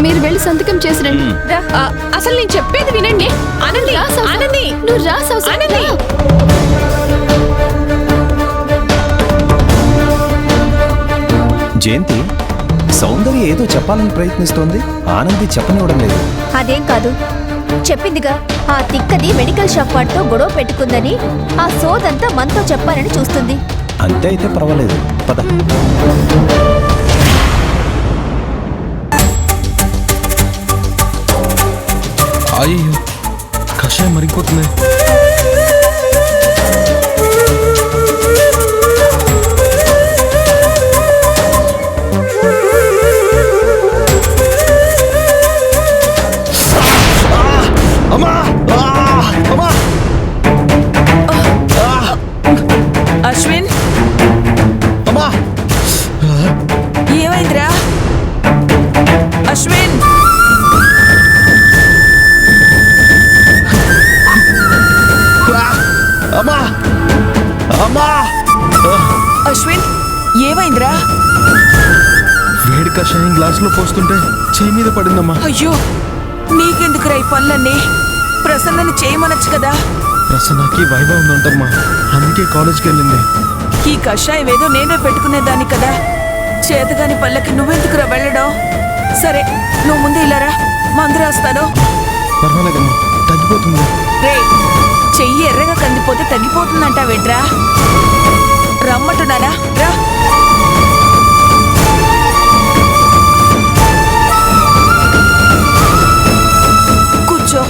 మీరు వెళ్ళి సంతకం చేసి రండి. అసలు నేను చెప్పేది వినండి. ఆనంది, ఆనంది, నువ్వు రా సౌస. ఆనంది. జయంతి, సౌందర్య ఏదో చెప్పాలని ప్రయత్నిస్తోంది, ఆనంది చెప్పనివ్వడం లేదు. అదేం కాదు, చెప్పిందిగా ఆ తిక్కది మెడికల్ షాప్ వాటితో గొడవ పెట్టుకుందని. ఆ సోదంతా మనతో చెప్పాలని చూస్తుంది. అంతే అయితే పర్వాలేదు, పద. అయ్యో, కషాయం మరిగిపోతుంది. అశ్విన్, ఏమైందిరా? అశ్విన్, అశ్విన్, ఏమైందిరా? వేడి కషాయం గ్లాసులో పోస్తుంటే చేయి మీద పడిందమ్మా. అయ్యో, నీకెందుకురా ఈ పనులన్నీ? ప్రసన్నని చేయమనొచ్చు కదా. ప్రసన్నకి వైభవం ఉందంటమ్మా, అందుకే కాలేజ్కి వెళ్ళింది. ఈ కషాయం ఏదో నేనే పెట్టుకునేదాన్ని కదా. చేతగాని పళ్ళకి నువ్వెందుకురా వెళ్ళడం? సరే, నువ్వు ముందు ఇలారా, మందు రాస్తాను. పర్వాలేదమ్మా, తగ్గిపోతుంది. రే, చెయ్యి ఎర్రగా కందిపోతే తగ్గిపోతుందంటావేంట్రా? రమ్మంటున్నానా? రా. కూర్చో.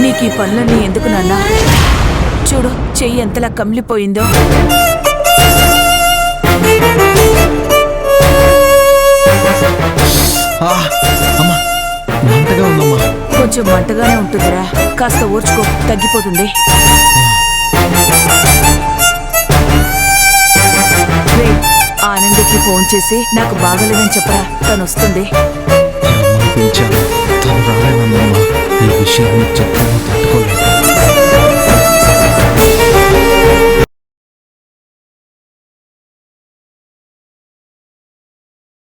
నీకు ఈ పనులన్నీ ఎందుకు నాన్నా? చూడు, చెయ్యి ఎంతలా కమిలిపోయిందో. అమ్మా, మంటగా ఉందమ్మా. కొంచెం మంటగానే ఉంటుందిరా, కాస్త ఓర్చుకో, తగ్గిపోతుంది. రే, ఆనందికి ఫోన్ చేసి నాకు బాగలేదని చెప్పరా, తను వస్తుంది. పిలిచాను, తను రాలేదమ్మా. ఈ విషయం చెప్తాను.